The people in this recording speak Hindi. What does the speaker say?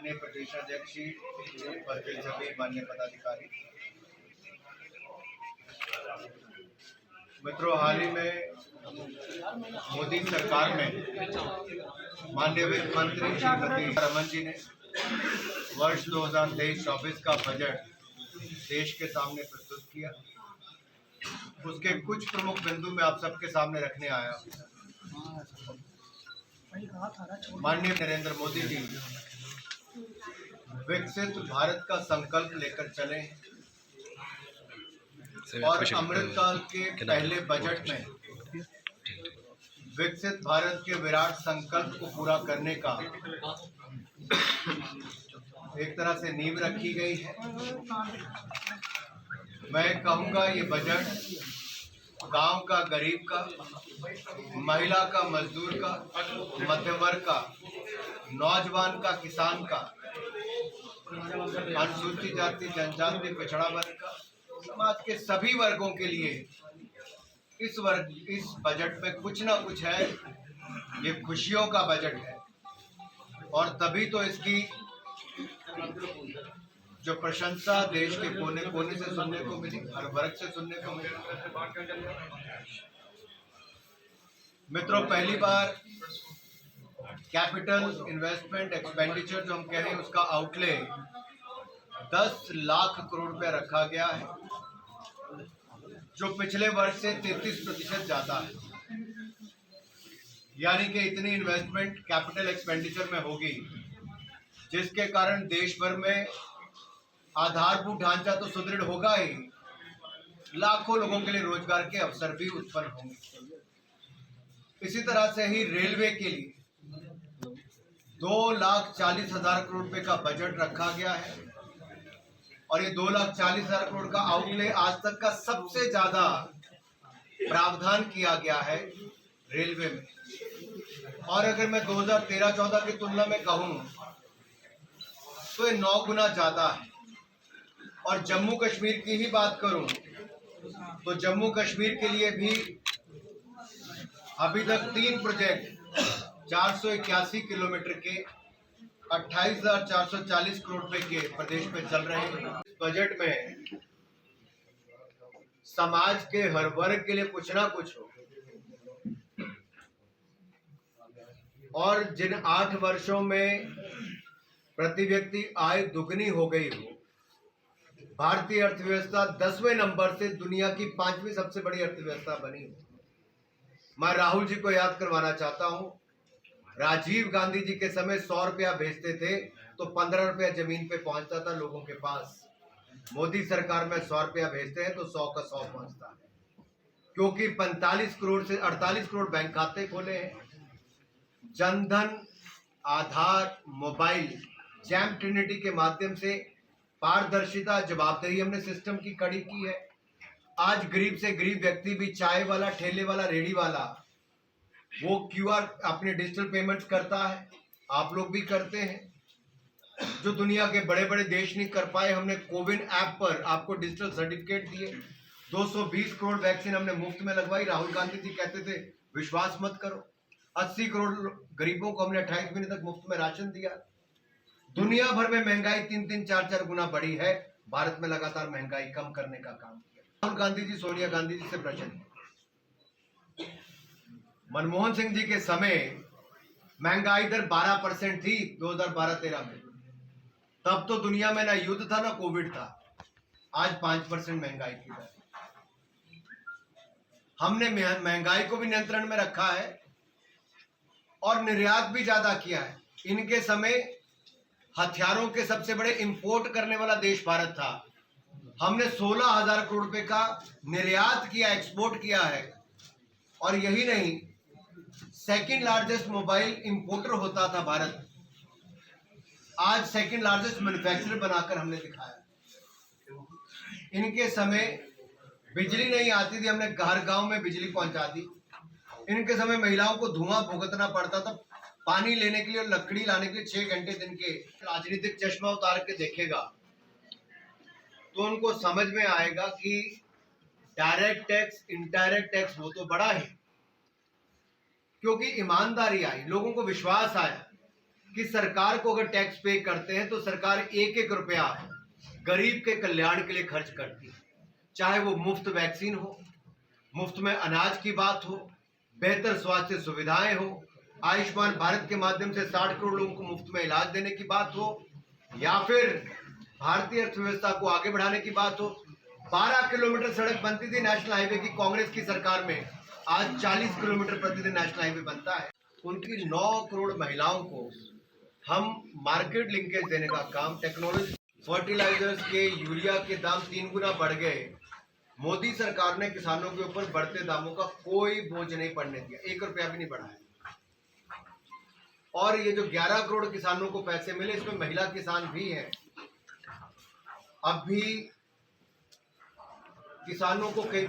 माननीय प्रदेशाध्यक्ष जी, उपस्थित सभी माननीय पदाधिकारी, मित्रों, हाल ही में मोदी सरकार में माननीय वित्त मंत्री श्रीमती रमन जी ने वर्ष 2023-24 का बजट देश के सामने प्रस्तुत किया। उसके कुछ प्रमुख बिंदु में आप सबके सामने रखने आया हूं। माननीय नरेंद्र मोदी जी विकसित भारत का संकल्प लेकर चले और अमृतकाल के पहले बजट में विकसित भारत के विराट संकल्प को पूरा करने का एक तरह से नींव रखी गई है। मैं कहूँगा ये बजट गांव का, गरीब का, महिला का, मजदूर का, मध्यम वर्ग का, नौजवान का, किसान का, अनुसूचित जाति जनजाति पिछड़ा वर्ग का, समाज के सभी वर्गों के लिए इस बजट में कुछ ना कुछ है। ये खुशियों का बजट है और तभी तो इसकी जो प्रशंसा देश के कोने कोने से सुनने को मिली, हर वर्ग से सुनने को मिली। मित्रों, पहली बार कैपिटल इन्वेस्टमेंट एक्सपेंडिचर जो हम कहें उसका आउटले 10 लाख करोड़ रुपया रखा गया है, जो पिछले वर्ष से 33% ज्यादा है। यानी कि इतनी इन्वेस्टमेंट कैपिटल एक्सपेंडिचर में होगी जिसके कारण देश भर में आधारभूत ढांचा तो सुदृढ़ होगा ही, लाखों लोगों के लिए रोजगार के अवसर भी उत्पन्न होंगे। इसी तरह से ही रेलवे के लिए 2,40,000 करोड़ रुपए का बजट रखा गया है और ये 2,40,000 करोड़ का आउटले आज तक का सबसे ज्यादा प्रावधान किया गया है रेलवे में। और अगर मैं 2013-14 की तुलना में कहूं तो ये 9 गुना ज्यादा है। और जम्मू कश्मीर की ही बात करूं तो जम्मू कश्मीर के लिए भी अभी तक 3 प्रोजेक्ट 481 किलोमीटर के 28,440 करोड़ रुपए के प्रदेश में चल रहे हैं। इस बजट में समाज के हर वर्ग के लिए कुछ ना कुछ हो और जिन 8 वर्षों में प्रति व्यक्ति आय दुगनी हो गई हो, भारतीय अर्थव्यवस्था 10वें नंबर से दुनिया की 5वीं सबसे बड़ी अर्थव्यवस्था बनी हो। मैं राहुल जी को याद करवाना चाहता हूं, राजीव गांधी जी के समय 100 रुपया भेजते थे तो 15 रुपया जमीन पे पहुंचता था लोगों के पास। मोदी सरकार में 100 रुपया भेजते हैं तो 100 का 100 पहुंचता है, क्योंकि 45 करोड़ से 48 करोड़ बैंक खाते खोले हैं। जनधन, आधार, मोबाइल, जैम ट्रिनिटी के माध्यम से पारदर्शिता, जवाबदेही हमने सिस्टम की कड़ी की है। आज गरीब से गरीब व्यक्ति भी, चाय वाला, ठेले वाला, रेडी वाला, वो क्यूआर अपने डिजिटल पेमेंट्स करता है। आप लोग भी करते हैं। जो दुनिया के बड़े बड़े देश नहीं कर पाए, हमने कोविन ऐप पर आपको डिजिटल सर्टिफिकेट दिए। 220 करोड़ वैक्सीन हमने मुफ्त में लगवाई। राहुल गांधी जी कहते थे विश्वास मत करो। 80 करोड़ गरीबों को हमने 28 महीने तक मुफ्त में राशन दिया। दुनिया भर में महंगाई 3-3, 4-4 गुना बढ़ी है। भारत में लगातार महंगाई कम करने का काम किया। राहुल गांधी जी सोनिया गांधी जी से प्रश्न है, मनमोहन सिंह जी के समय महंगाई दर 12% थी 2012-13 में। तब तो दुनिया में ना युद्ध था ना कोविड था। आज 5% महंगाई की दर। हमने महंगाई को भी नियंत्रण में रखा है और निर्यात भी ज्यादा किया है। इनके समय हथियारों के सबसे बड़े इंपोर्ट करने वाला देश भारत था। हमने 16,000 करोड़ रुपए का निर्यात किया, एक्सपोर्ट किया है। और यही नहीं, सेकंड लार्जेस्ट मोबाइल इंपोर्टर होता था भारत, आज सेकंड लार्जेस्ट मैन्युफैक्चरर बनाकर हमने दिखाया। इनके समय बिजली नहीं आती थी, हमने हर गांव में बिजली पहुंचा दी। इनके समय महिलाओं को धुआं भुगतना पड़ता था पानी लेने के लिए और लकड़ी लाने के लिए 6 घंटे दिन के। राजनीतिक चश्मा उतार के देखेगा तो उनको समझ में आएगा कि डायरेक्ट टैक्स, इनडायरेक्ट टैक्स वो तो बड़ा है, क्योंकि ईमानदारी आई, लोगों को विश्वास आया कि सरकार को अगर टैक्स पे करते हैं तो सरकार एक एक रुपया गरीब के कल्याण के लिए खर्च करती है, चाहे वो मुफ्त वैक्सीन हो, मुफ्त में अनाज की बात हो, बेहतर स्वास्थ्य सुविधाएं हो, आयुष्मान भारत के माध्यम से 60 करोड़ लोगों को मुफ्त में इलाज देने की बात हो, या फिर भारतीय अर्थव्यवस्था को आगे बढ़ाने की बात हो। 12 किलोमीटर सड़क बनती थी नेशनल हाईवे की कांग्रेस की सरकार में, आज 40 किलोमीटर प्रतिदिन नेशनल हाईवे बनता है। उनकी 9 करोड़ महिलाओं को हम मार्केट लिंकेज देने का काम, टेक्नोलॉजी, फर्टिलाइजर्स के, यूरिया के दाम 3 गुना बढ़ गए। मोदी सरकार ने किसानों के ऊपर बढ़ते दामों का कोई बोझ नहीं पड़ने दिया, 1 रुपया भी नहीं बढ़ाया। और ये जो 11 करोड़ किसानों को पैसे मिले, इसमें महिला किसान भी हैं। अब भी किसानों को कई